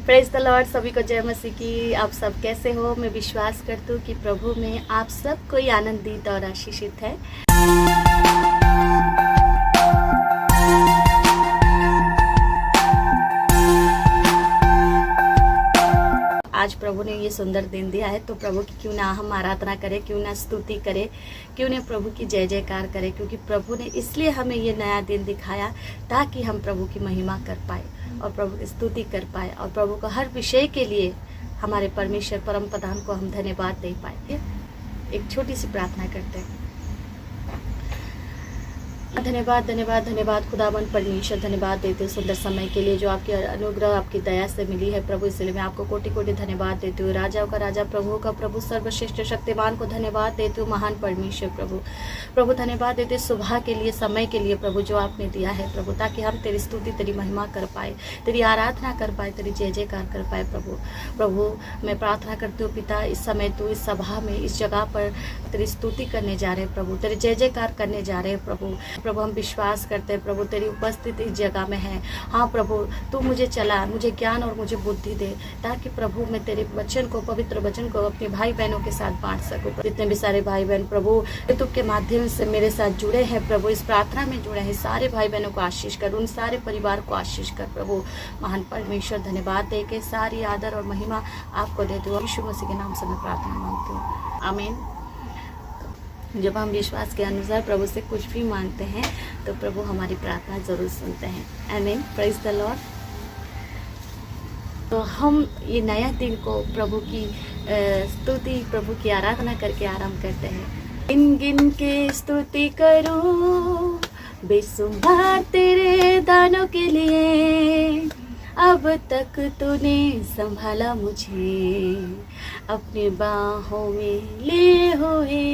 Praise the Lord. सभी को जय मसीह की। आप सब कैसे हो? मैं विश्वास करती हूँ कि प्रभु में आप सब कोई आनंदित और आशीषित है। आज प्रभु ने ये सुंदर दिन दिया है, तो प्रभु की क्यों ना हम आराधना करें, क्यों ना स्तुति करें, क्यों ना प्रभु की जय जयकार करें। क्योंकि प्रभु ने इसलिए हमें ये नया दिन दिखाया ताकि हम प्रभु की महिमा कर पाए और प्रभु की स्तुति कर पाए और प्रभु को हर विषय के लिए हमारे परमेश्वर परम प्रधान को हम धन्यवाद दे पाए। एक छोटी सी प्रार्थना करते हैं। धन्यवाद धन्यवाद धन्यवाद खुदावन परमेश्वर, धन्यवाद देते हैं सुंदर समय के लिए जो आपके अनुग्रह आपकी दया से मिली है प्रभु। इसलिए मैं आपको कोटि कोटि धन्यवाद देती हूँ। राजाओं का राजा, प्रभुओं का प्रभु, सर्वश्रेष्ठ शक्तिमान को धन्यवाद देती हूँ। महान परमेश्वर प्रभु धन्यवाद देते सुबह के लिए, समय के लिए प्रभु जो आपने दिया है प्रभु, ताकि हम तेरी स्तुति तेरी महिमा कर पाए, तेरी आराधना कर पाए, तेरी जय जयकार कर पाए प्रभु। मैं प्रार्थना करती हूँ पिता, इस समय तू इस सभा में इस जगह पर तेरी स्तुति करने जा रहे हैं प्रभु, तेरी जय जयकार करने जा रहे हैं प्रभु हम विश्वास करते हैं प्रभु तेरी उपस्थिति इस जगह में है। हाँ प्रभु, तू मुझे चला, मुझे ज्ञान और मुझे बुद्धि दे, ताकि प्रभु मैं तेरे वचन को, पवित्र वचन को अपने भाई बहनों के साथ बांट सकूं। जितने भी सारे भाई बहन प्रभु यूट्यूब के माध्यम से मेरे साथ जुड़े हैं प्रभु, इस प्रार्थना में जुड़े हैं, सारे भाई बहनों को आशीष कर, उन सारे परिवार को आशीष कर प्रभु। महान परमेश्वर धन्यवाद दे के सारी आदर और महिमा आपको देती हूँ। यीशु मसीह के नाम से मैं प्रार्थना मांगती हूँ, आमीन। जब हम विश्वास के अनुसार प्रभु से कुछ भी मांगते हैं तो प्रभु हमारी प्रार्थना जरूर सुनते हैं, आमीन। Praise the Lord. तो हम ये नया दिन को प्रभु की स्तुति, प्रभु की आराधना करके आरंभ करते हैं। गिन गिन के स्तुति करूं बेशुमार तेरे दानों के लिए, अब तक तूने संभाला मुझे अपनी बाहों में लिए हुए।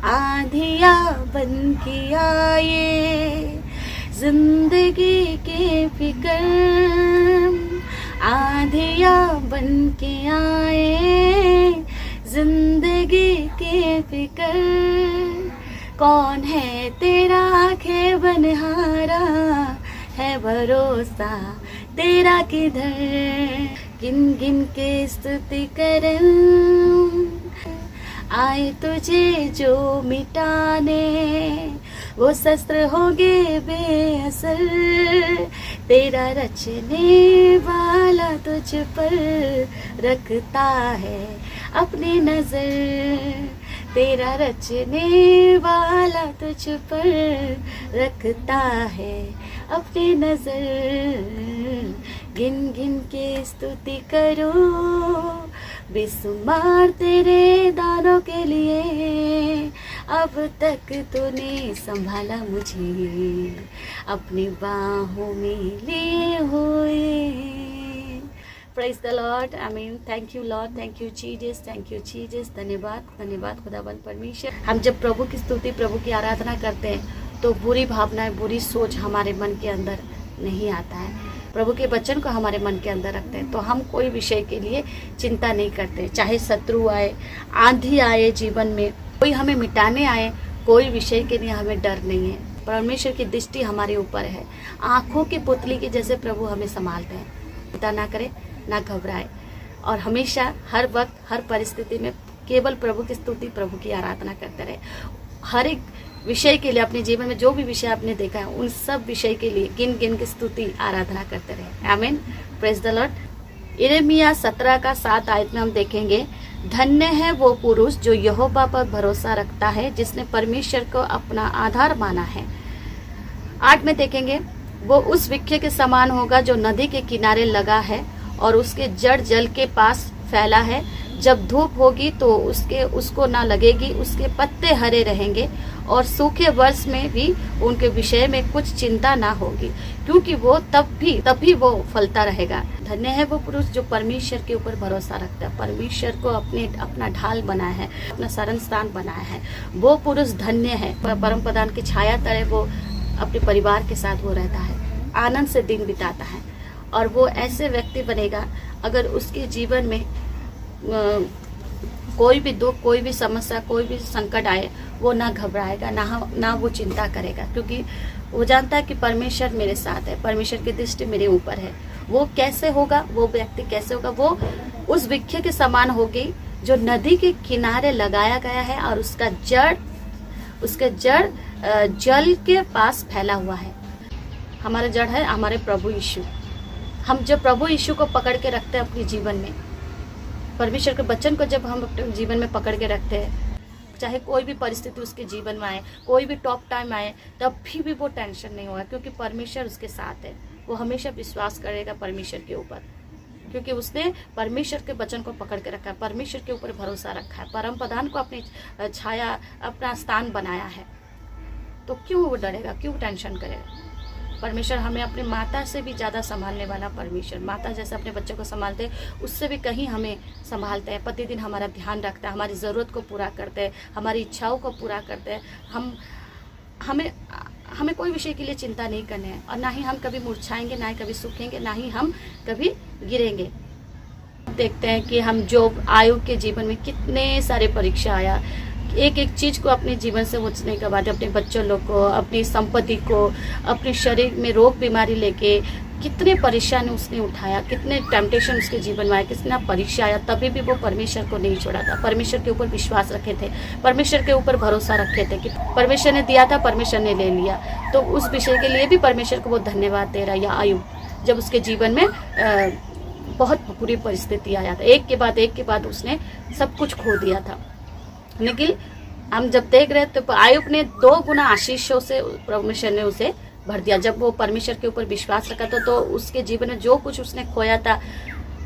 आंधिया बन के आए जिंदगी के फिकर, आंधिया बन के आए जिंदगी के फिकर। कौन है तेरा आँखें बनहारा, है भरोसा तेरा किधर। गिन गिन के स्तुति करूं, आए तुझे जो मिटाने, वो शस्त्र होगे बेअसर। तेरा रचने वाला तुझ पर रखता है अपनी नजर, तेरा रचने वाला तुझ पर रखता है अपनी नजर। गिन गिन के स्तुति करो बेशुमार तेरे दानों के लिए, अब तक तूने संभाला मुझे अपनी बाहों में लिए हुए। प्रेज द लॉर्ड, आमीन। Thank you Lord, thank you Jesus, thank you Jesus. धन्यवाद धन्यवाद खुदावन परमेश्वर। हम जब प्रभु की स्तुति, प्रभु की आराधना करते हैं तो बुरी भावनाएं, बुरी सोच हमारे मन के अंदर नहीं आता है। प्रभु के वचन को हमारे मन के अंदर रखते हैं तो हम कोई विषय के लिए चिंता नहीं करते। चाहे शत्रु आए, आंधी आए जीवन में, कोई हमें मिटाने आए, कोई विषय के लिए हमें डर नहीं है। परमेश्वर की दृष्टि हमारे ऊपर है। आँखों की पुतली के जैसे प्रभु हमें संभालते हैं। चिंता ना करे, ना घबराए और हमेशा हर वक्त हर परिस्थिति में केवल प्रभु की स्तुति, प्रभु की आराधना करते रहे। हर एक विषय के लिए, अपने जीवन में जो भी विषय आपने देखा है उन सब विषय के लिए गिन गिन की स्तुति आराधना करते रहे, आमीन। Praise the Lord. यिर्मयाह 17 का 7 आयत में हम देखेंगे, धन्य है वो पुरुष जो यहोवा पर भरोसा रखता है, जिसने परमेश्वर को अपना आधार माना है। 8 में देखेंगे, वो उस वृक्ष के समान होगा जो नदी के किनारे लगा है और उसके जड़ जल के पास फैला है। जब धूप होगी तो उसको ना लगेगी, उसके पत्ते हरे रहेंगे और सूखे वर्ष में भी उनके विषय में कुछ चिंता ना होगी, क्योंकि वो तभी वो फलता रहेगा। धन्य है वो पुरुष जो परमेश्वर के ऊपर भरोसा रखता है, परमेश्वर को अपना ढाल बनाया है, अपना शरण स्थान बनाया है। वो पुरुष धन्य है। परम प्रधान की छाया तले वो अपने परिवार के साथ वो रहता है, आनंद से दिन बिताता है। और वो ऐसे व्यक्ति बनेगा, अगर उसके जीवन में कोई भी दुख, कोई भी समस्या, कोई भी संकट आए, वो ना घबराएगा, ना वो चिंता करेगा, क्योंकि वो जानता है कि परमेश्वर मेरे साथ है, परमेश्वर की दृष्टि मेरे ऊपर है। वो कैसे होगा, वो व्यक्ति कैसे होगा? वो उस वृक्ष के समान होगी जो नदी के किनारे लगाया गया है और उसका जड़ जल के पास फैला हुआ है। हमारा जड़ है हमारे प्रभु यीशु। हम जब प्रभु यीशु को पकड़ के रखते हैं अपने जीवन में, परमेश्वर के वचन को जब हम अपने जीवन में पकड़ के रखते हैं, चाहे कोई भी परिस्थिति उसके जीवन में आए, कोई भी टॉप टाइम आए, तब भी वो टेंशन नहीं होगा, क्योंकि परमेश्वर उसके साथ है। वो हमेशा विश्वास करेगा परमेश्वर के ऊपर, क्योंकि उसने परमेश्वर के वचन को पकड़ के रखा है, परमेश्वर के ऊपर भरोसा रखा है, परम प्रधान को अपनी छाया, अपना स्थान बनाया है। तो क्यों वो डरेगा, क्यों टेंशन करेगा? परमेश्वर हमें अपनी माता से भी ज़्यादा संभालने वाला परमेश्वर, माता जैसे अपने बच्चों को संभालते हैं उससे भी कहीं हमें संभालते हैं। प्रतिदिन हमारा ध्यान रखता है, हमारी ज़रूरत को पूरा करते हैं, हमारी इच्छाओं को पूरा करते हैं। हमें कोई विषय के लिए चिंता नहीं करने हैं, और ना ही हम कभी मुरझाएंगे, ना ही कभी सूखेंगे, ना ही हम कभी गिरेंगे। देखते हैं कि हम जोब आयु के जीवन में कितने सारे परीक्षा आया, एक एक चीज़ को अपने जीवन से उछने के बाद अपने बच्चों लोग को, अपनी संपत्ति को, अपने शरीर में रोग बीमारी लेके कितने परेशानी उसने उठाया, कितने टेम्पटेशन उसके जीवन में आया, कितना परीक्षा आया, तभी भी वो परमेश्वर को नहीं छोड़ा था। परमेश्वर के ऊपर विश्वास रखे थे, परमेश्वर के ऊपर भरोसा रखे थे कि परमेश्वर ने दिया था, परमेश्वर ने ले लिया। तो उस विषय के लिए भी परमेश्वर को वो धन्यवाद दे रहा है। या आयु जब उसके जीवन में बहुत बुरी परिस्थिति आया था, एक के बाद उसने सब कुछ खो दिया था, लेकिन हम जब देख रहे तो आयुब ने 2 गुना आशीषों से परमेश्वर ने उसे भर दिया। जब वो परमेश्वर के ऊपर विश्वास रखा तो उसके जीवन में जो कुछ उसने खोया था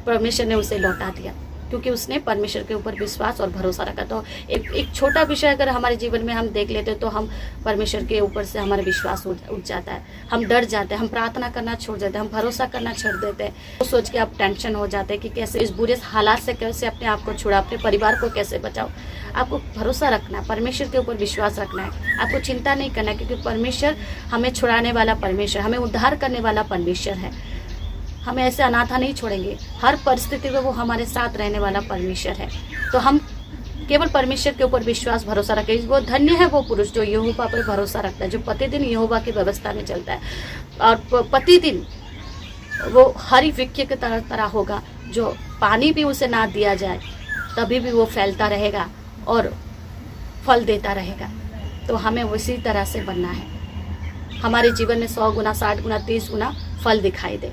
परमेश्वर ने उसे लौटा दिया, क्योंकि उसने परमेश्वर के ऊपर विश्वास और भरोसा रखा। तो एक छोटा विषय अगर हमारे जीवन में हम देख लेते तो हम परमेश्वर के ऊपर से हमारा विश्वास उठ जाता है, हम डर जाते हैं, हम प्रार्थना करना छोड़ देते हैं, हम भरोसा करना छोड़ देते हैं। तो सोच के आप टेंशन हो जाते हैं कि कैसे इस बुरे हालात से कैसे अपने आप को छुड़ा, अपने परिवार को कैसे बचाओ। आपको भरोसा रखना है, परमेश्वर के ऊपर विश्वास रखना है, आपको चिंता नहीं करना है, क्योंकि परमेश्वर हमें छुड़ाने वाला परमेश्वर, हमें उद्धार करने वाला परमेश्वर है। हमें ऐसे अनाथा नहीं छोड़ेंगे, हर परिस्थिति में वो हमारे साथ रहने वाला परमेश्वर है। तो हम केवल परमेश्वर के ऊपर विश्वास भरोसा रखें। वो धन्य है वो पुरुष जो यहोवा पर भरोसा रखता है, जो प्रतिदिन यहोवा की व्यवस्था में चलता है, और प्रतिदिन वो हरी वृक्ष की तरह होगा, जो पानी भी उसे ना दिया जाए तभी भी वो फैलता रहेगा और फल देता रहेगा। तो हमें उसी तरह से बनना है, हमारे जीवन में 100 गुना, 60 गुना, 30 गुना फल दिखाई दे।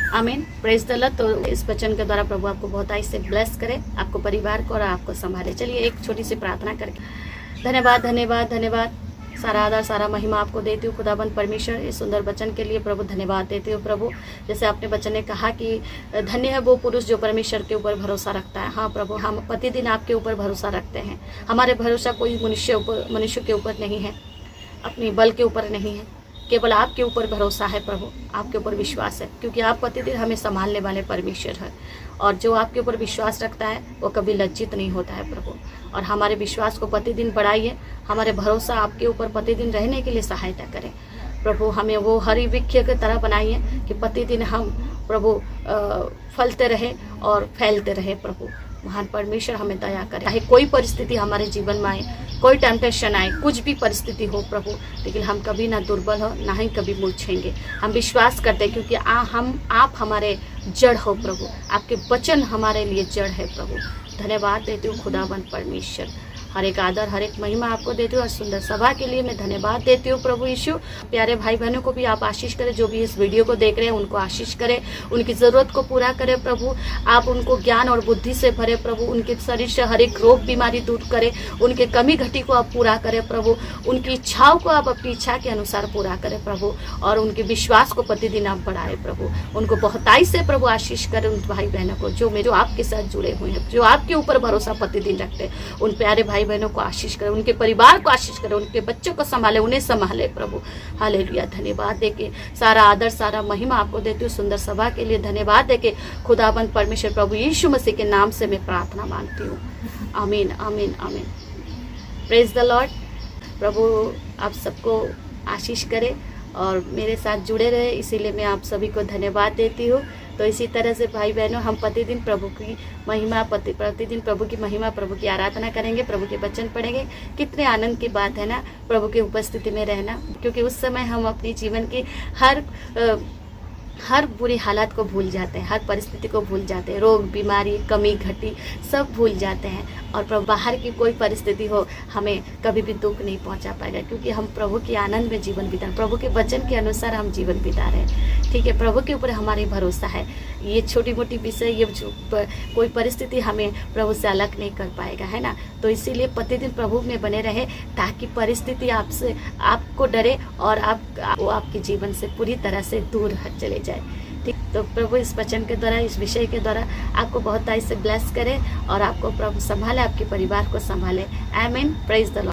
आमीन, प्रेज द लॉर्ड। तो इस वचन के द्वारा प्रभु आपको बहुत ही से ब्लेस करे, आपको परिवार को और आपको संभाले। चलिए एक छोटी सी प्रार्थना करके धन्यवाद धन्यवाद धन्यवाद, सारा आदर सारा महिमा आपको देती हूँ खुदाबंद परमेश्वर, इस सुंदर वचन के लिए प्रभु धन्यवाद देती हूँ प्रभु। जैसे आपने वचन ने कहा कि धन्य है वो पुरुष जो परमेश्वर के ऊपर भरोसा रखता है। हाँ प्रभु, हम प्रतिदिन आपके ऊपर भरोसा रखते हैं। हमारे भरोसा कोई मनुष्य के ऊपर नहीं है, अपनी बल के ऊपर नहीं है, केवल आपके ऊपर भरोसा है प्रभु, आपके ऊपर विश्वास है, क्योंकि आप प्रतिदिन हमें संभालने वाले परमेश्वर है। और जो आपके ऊपर विश्वास रखता है वो कभी लज्जित नहीं होता है प्रभु। और हमारे विश्वास को प्रतिदिन बढ़ाइए, हमारे भरोसा आपके ऊपर प्रतिदिन रहने के लिए सहायता करें प्रभु। हमें वो हरी वृक्ष की तरह बनाइए कि प्रतिदिन हम प्रभु फलते रहे और फैलते रहे प्रभु। महान परमेश्वर हमें दया करे, चाहे कोई परिस्थिति हमारे जीवन में आए, कोई टेम्पटेशन आए, कुछ भी परिस्थिति हो प्रभु, लेकिन हम कभी ना दुर्बल हो, ना ही कभी मूर्छेंगे। हम विश्वास करते हैं क्योंकि आप हमारे जड़ हो प्रभु, आपके वचन हमारे लिए जड़ है प्रभु। धन्यवाद देती हूँ खुदाबंद परमेश्वर, हर एक आदर हर एक महिमा आपको देती हूँ। और सुंदर सभा के लिए मैं धन्यवाद देती हूँ प्रभु यीशु। प्यारे भाई बहनों को भी आप आशीष करें, जो भी इस वीडियो को देख रहे हैं उनको आशीष करें, उनकी ज़रूरत को पूरा करें प्रभु। आप उनको ज्ञान और बुद्धि से भरे प्रभु, उनके शरीर से हर एक रोग बीमारी दूर करें, उनके कमी घटी को आप पूरा करें प्रभु, उनकी इच्छाओं को आप अपनी इच्छा के अनुसार पूरा करें प्रभु, और उनके विश्वास को प्रतिदिन आप बढ़ाएं प्रभु। उनको बहुताई से प्रभु आशीष करें उन भाई बहनों को जो आपके साथ जुड़े हुए हैं, जो आपके ऊपर भरोसा प्रतिदिन रखते हैं। उन प्यारे भाई बहनों को आशीष करें, उनके परिवार को आशीष करें, उनके बच्चों को संभाले, उन्हें संभाले प्रभु। हालेलुया, धन्यवाद देके सारा आदर सारा महिमा आपको देती हूँ। सुंदर सभा के लिए धन्यवाद देके खुदाबंद परमेश्वर प्रभु यीशु मसीह के नाम से मैं प्रार्थना मांगती हूँ। आमीन आमीन आमीन। Praise the Lord. प्रभु आप सबको आशीष करे और मेरे साथ जुड़े रहे, इसीलिए मैं आप सभी को धन्यवाद देती हूँ। तो इसी तरह से भाई बहनों, हम प्रतिदिन प्रभु की महिमा प्रतिदिन प्रभु की महिमा, प्रभु की आराधना करेंगे, प्रभु के वचन पढ़ेंगे। कितने आनंद की बात है ना प्रभु की उपस्थिति में रहना, क्योंकि उस समय हम अपनी जीवन की हर बुरी हालात को भूल जाते हैं, हर परिस्थिति को भूल जाते हैं, रोग बीमारी कमी घटी सब भूल जाते हैं। और प्रभु बाहर की कोई परिस्थिति हो हमें कभी भी दुख नहीं पहुंचा पाएगा, क्योंकि हम प्रभु के आनंद में जीवन बिता, प्रभु के वचन के अनुसार हम जीवन बिता रहे हैं। ठीक है, प्रभु के ऊपर हमारी भरोसा है। ये छोटी मोटी विषय, ये जो कोई परिस्थिति हमें प्रभु से अलग नहीं कर पाएगा, है ना। तो इसीलिए प्रतिदिन प्रभु में बने रहे, ताकि परिस्थिति आपसे आपको डरे और वो आपके जीवन से पूरी तरह से दूर चले जाए। ठीक, तो प्रभु इस वचन के द्वारा, इस विषय के द्वारा आपको बहुत से ब्लेस करे और आपको प्रभु संभाले, आपके परिवार को संभाले। आमीन। Praise the Lord.